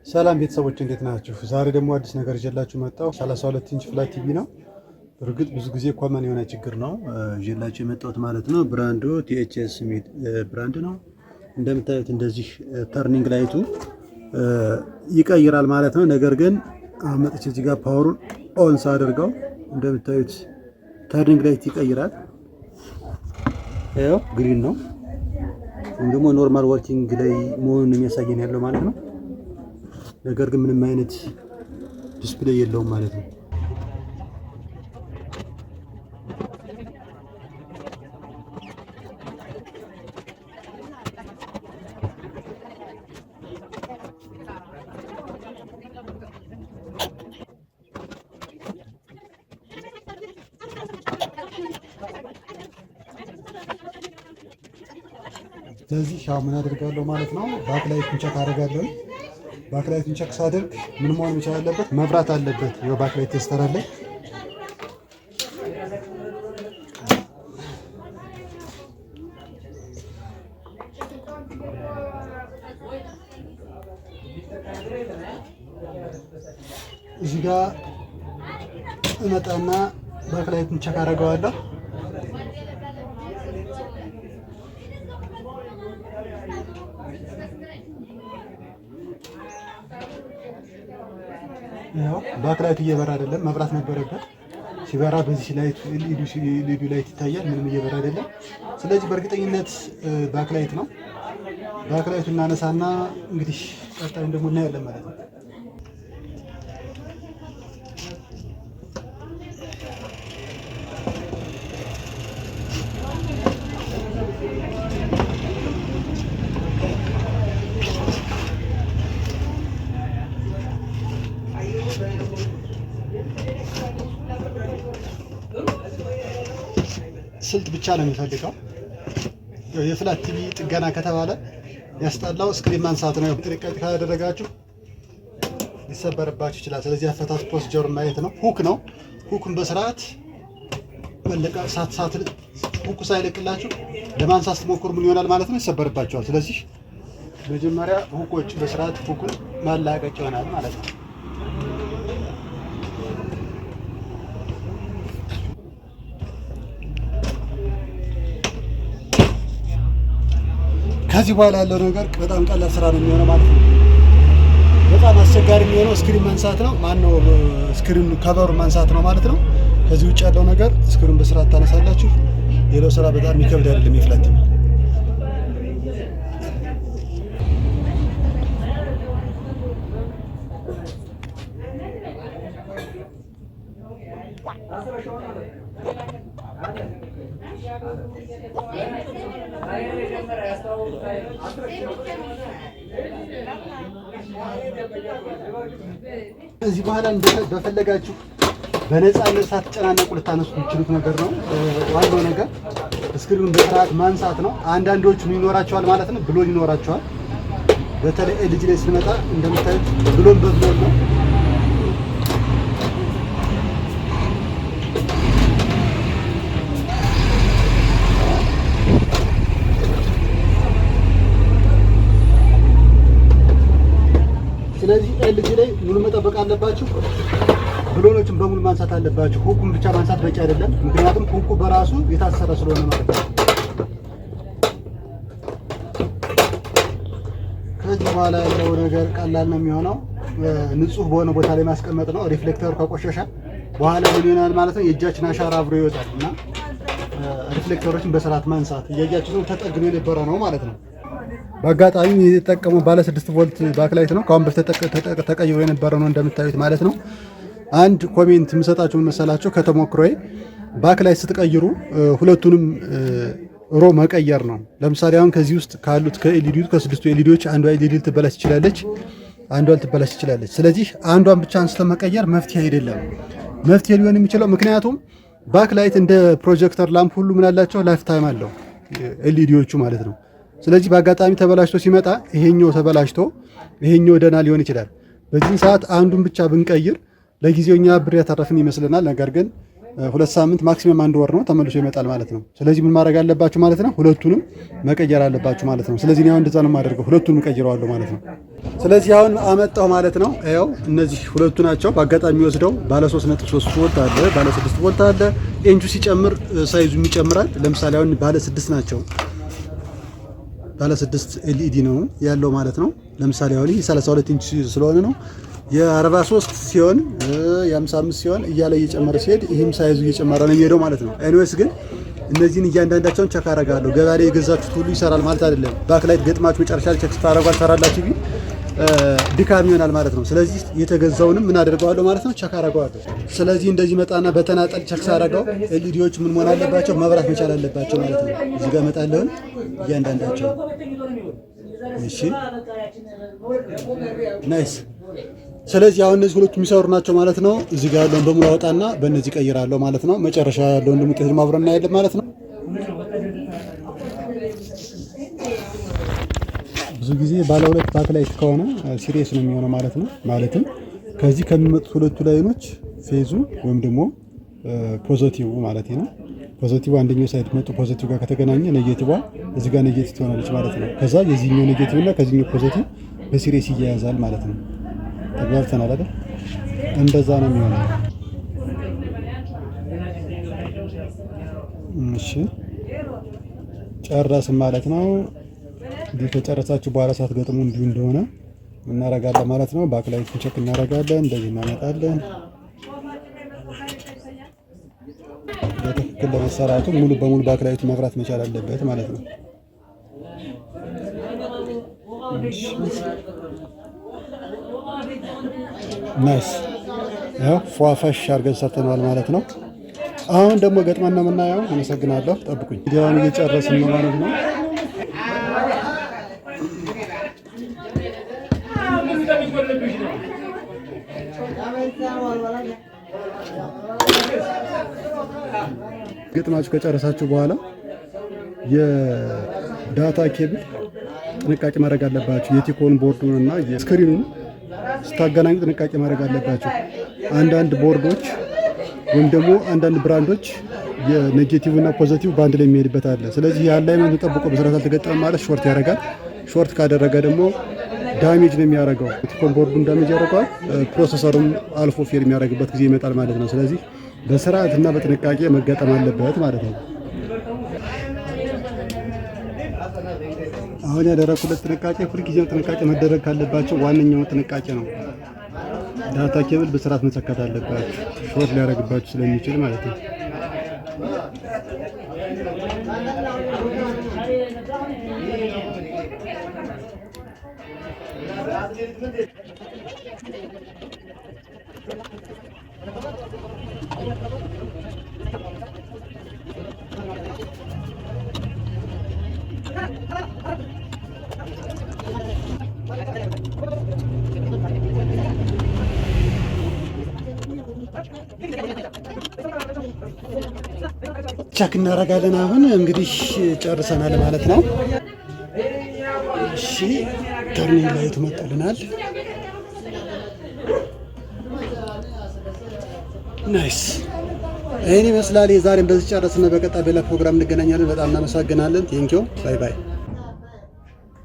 ሰላም ቤተሰቦች እንዴት ናችሁ? ዛሬ ደግሞ አዲስ ነገር ይዤላችሁ መጣሁ። 32 ኢንች ፍላት ቲቪ ነው። እርግጥ ብዙ ጊዜ ኮመን የሆነ ችግር ነው ይዤላችሁ የመጣሁት ማለት ነው። ብራንዱ ቲኤችኤስ ብራንድ ነው። እንደምታዩት እንደዚህ ተርኒንግ ላይቱ ይቀይራል ማለት ነው። ነገር ግን አመጥቼ እዚህ ጋር ፓወሩን ኦን ሳደርገው እንደምታዩት ተርኒንግ ላይት ይቀይራል። ያው ግሪን ነው ወይም ደግሞ ኖርማል ወርኪንግ ላይ መሆኑን የሚያሳየን ያለው ማለት ነው። ነገር ግን ምንም አይነት ዲስፕሌይ የለውም ማለት ነው። ስለዚህ ሻው ምን አደርጋለሁ ማለት ነው፣ ባክላይቱን ቼክ አደርጋለሁ። ባክላይቱን ቼክ ሳደርግ ምን መሆን መቻል አለበት? መብራት አለበት። ይኸው ባክላይት ቴስተር አለ። እዚህ ጋር እመጣና ባክላይቱን ቼክ አደርገዋለሁ። ያው ባክላይቱ እየበራ አይደለም፣ መብራት ነበረበት። ሲበራ በዚህ ላይት ኤልኢዲ ላይት ይታያል፣ ምንም እየበራ አይደለም። ስለዚህ በእርግጠኝነት ባክላይት ነው። ባክላይቱ እናነሳና እንግዲህ ቀጣዩን ደግሞ እናያለን ማለት ነው። ስልት ብቻ ነው የሚፈልገው። የፍላት ቲቪ ጥገና ከተባለ ያስጠላው ስክሪን ማንሳት ነው። ጥንቃቄ ካላደረጋችሁ ሊሰበርባችሁ ይችላል። ስለዚህ አፈታት ፕሮሲጀር ማየት ነው። ሁክ ነው። ሁክን በስርዓት መለቃ ሳት ሁኩ ሳይለቅላችሁ ለማንሳት ስትሞክሩ ምን ይሆናል ማለት ነው? ይሰበርባችኋል። ስለዚህ መጀመሪያ ሁኮች በስርዓት ሁኩን ማላቀቅ ይሆናል ማለት ነው። ከዚህ በኋላ ያለው ነገር በጣም ቀላል ስራ ነው የሚሆነው ማለት ነው። በጣም አስቸጋሪ የሚሆነው ስክሪን ማንሳት ነው። ማነው ስክሪን ከቨሩ ማንሳት ነው ማለት ነው። ከዚህ ውጭ ያለው ነገር ስክሪን በስርዓት ታነሳላችሁ። ሌላው ስራ በጣም የሚከብድ አይደለም። የፍላት እዚህ በኋላ በፈለጋችሁ በነፃነት ሳትጨናነቁ ልታነሱ የምትችሉት ነገር ነው። ዋናው ነገር ስክሪኑን በስርዓት ማንሳት ነው። አንዳንዶቹ ይኖራቸዋል ማለት ነው፣ ብሎን ይኖራቸዋል። በተለይ ኤልጂ ላይ ስንመጣ እንደምታዩት ብሎን በብሎን ነው። ስለዚህ ኤልጂ ላይ ሙሉ መጠበቅ አለባችሁ። ብሎኖችን በሙሉ ማንሳት አለባችሁ። ሁኩን ብቻ ማንሳት በቂ አይደለም፣ ምክንያቱም ሁኩ በራሱ የታሰረ ስለሆነ ማለት ነው። ከዚህ በኋላ ያለው ነገር ቀላል ነው የሚሆነው። ንጹህ በሆነ ቦታ ላይ ማስቀመጥ ነው። ሪፍሌክተሩ ከቆሸሸ በኋላ ምን ይሆናል ማለት ነው? የእጃችን አሻራ አብሮ ይወጣል እና ሪፍሌክተሮችን በስርዓት ማንሳት እያያችሁ ነው። ተጠግኖ የነበረ ነው ማለት ነው። በአጋጣሚ የተጠቀመው ባለ 6 ቮልት ባክላይት ነው። ከአሁን በፊት ተቀይሮ የነበረ ነው እንደምታዩት ማለት ነው። አንድ ኮሜንት የምሰጣችሁ መሰላችሁ ከተሞክሮዬ ባክላይት ስትቀይሩ ሁለቱንም ሮ መቀየር ነው። ለምሳሌ አሁን ከዚህ ውስጥ ካሉት ከስድስቱ ኤልኢዲዎች አንዷ ኤልኢዲ ልትበላሽ ትችላለች፣ አንዷ ልትበላሽ ትችላለች። ስለዚህ አንዷን ብቻ አንስተ መቀየር መፍትሄ አይደለም። መፍትሄ ሊሆን የሚችለው ምክንያቱም ባክላይት እንደ ፕሮጀክተር ላምፕ ሁሉ ምን አላቸው? ላይፍ ታይም አለው ኤልኢዲዎቹ ማለት ነው። ስለዚህ በአጋጣሚ ተበላሽቶ ሲመጣ ይሄኛው ተበላሽቶ ይሄኛው ደህና ሊሆን ይችላል። በዚህ ሰዓት አንዱን ብቻ ብንቀይር ለጊዜው እኛ ብር ያተረፍን ይመስለናል። ነገር ግን 2 ሳምንት ማክሲመም 1 ወር ነው ተመልሶ ይመጣል ማለት ነው። ስለዚህ ምን ማድረግ አለባችሁ ማለት ነው? ሁለቱንም መቀየር አለባችሁ ማለት ነው። ስለዚህ አሁን እንደዛ ነው የማደርገው፣ ሁለቱንም እቀይረዋለሁ ማለት ነው። ስለዚህ አሁን አመጣው ማለት ነው። ያው እነዚህ ሁለቱ ናቸው። በአጋጣሚ ወስደው ባለ 3.3 ቮልት አለ፣ ባለ 6 ቮልት አለ። ኤንጁ ሲጨምር ሳይዙም ይጨምራል። ለምሳሌ አሁን ባለ 6 ናቸው። ባለ 6 ኤልኢዲ ነው ያለው ማለት ነው። ለምሳሌ አሁን ይሄ 32 ኢንች ስለሆነ ነው። የ43 ሲሆን የ55 ሲሆን እያለ እየጨመረ ሲሄድ ይህም ሳይዙ እየጨመረ ነው የሚሄደው ማለት ነው። ኤኒዌይስ ግን እነዚህን እያንዳንዳቸውን ቸክ አደርጋለሁ። ገበያ ላይ የገዛችሁት ሁሉ ይሰራል ማለት አይደለም። ባክላይት ገጥማችሁ መጨረሻ ላይ ቸክ ስታደርጓል ሰራላችሁ ቢል ድካም ይሆናል ማለት ነው። ስለዚህ የተገዛውንም ምን አደርገዋለሁ ማለት ነው ቸክ አደርገዋለሁ። ስለዚህ እንደዚህ መጣና በተናጠል ቸክ ሳደርገው ኤልኢዲዎች ምን መሆን አለባቸው? መብራት መቻል አለባቸው ማለት ነው። እዚህ ጋር እመጣለሁ እያንዳንዳቸው። እሺ ናይስ። ስለዚህ አሁን እነዚህ ሁለቱ የሚሰሩ ናቸው ማለት ነው። እዚህ ጋር ያለውን በሙሉ አወጣና በእነዚህ ቀይራለሁ ማለት ነው። መጨረሻ ያለውን ደግሞ ውጤት አብረን እናያለን ማለት ነው። ብዙ ጊዜ ባለ 2 ባክላይት ከሆነ ሲሪየስ ነው የሚሆነው ማለት ነው። ማለትም ከዚህ ከሚመጡት ሁለቱ ላይኖች ፌዙ ወይም ደግሞ ፖዚቲቭ ማለት ነው። ፖዚቲቭ አንደኛው ሳይድ መጡ ፖዚቲቭ ጋር ከተገናኘ ኔጌቲቭ እዚህ ጋር ኔጌቲቭ ትሆናለች ማለት ነው። ከዛ የዚህኛው ኔጌቲቭ እና ከዚህኛው ፖዚቲቭ በሲሪየስ ይያያዛል ማለት ነው። ተግባብተናል አይደል? እንደዛ ነው የሚሆነው። እሺ ጨረስን ማለት ነው። እንዲህ ከጨረሳችሁ በኋላ ሳትገጥሙ እንዲሁ እንደሆነ እናደርጋለን ማለት ነው። ባክላይት ቼክ እናደርጋለን። እንደዚህ እናመጣለን። በትክክል ለመሰራቱ ሙሉ በሙሉ ባክላይቱ መብራት መቻል አለበት ማለት ነው። ናይስ። ያው ፏፈሽ አድርገን ሰርተናል ማለት ነው። አሁን ደግሞ ገጥመን ነው የምናየው። አመሰግናለሁ። ጠብቁኝ። ቪዲዮውን እየጨረስን ነው ማለት ነው። ገጥማችሁ ከጨረሳችሁ በኋላ የዳታ ኬብል ጥንቃቄ ማድረግ አለባችሁ። የቲኮን ቦርዱን እና የስክሪኑን ስታገናኙ ጥንቃቄ ማድረግ አለባችሁ። አንዳንድ ቦርዶች ወይም ደግሞ አንዳንድ ብራንዶች የኔጌቲቭ እና ፖዚቲቭ በአንድ ላይ የሚሄድበት አለ። ስለዚህ የአላይመንቱን ጠብቆ በስርዓት አልተገጠመ ማለት ሾርት ያደርጋል። ሾርት ካደረገ ደግሞ ዳሜጅ ነው የሚያደርገው። ቲኮን ቦርዱን ዳሜጅ ያደርገዋል። ፕሮሰሰሩም አልፎ ፌል የሚያደርግበት ጊዜ ይመጣል ማለት ነው። ስለዚህ በስርዓት እና በጥንቃቄ መገጠም አለበት ማለት ነው። አሁን ያደረኩለት ጥንቃቄ ሁልጊዜም ጥንቃቄ መደረግ ካለባቸው ዋነኛው ጥንቃቄ ነው። ዳታ ኬብል በስርዓት መሰካት አለባችሁ፣ ሾርት ሊያደርግባችሁ ስለሚችል ማለት ነው። ቸክ እናደርጋለን። አሁን እንግዲህ ጨርሰናል ማለት ነው። እሺ ተርኒንግ ላይቱ መጥቶልናል። ናይስ። ይህን ይመስላል። የዛሬን በዚህ ጨረስን። በቀጣይ በሌላ ፕሮግራም እንገናኛለን። በጣም እናመሰግናለን። ቴንኪው። ባይ ባይ።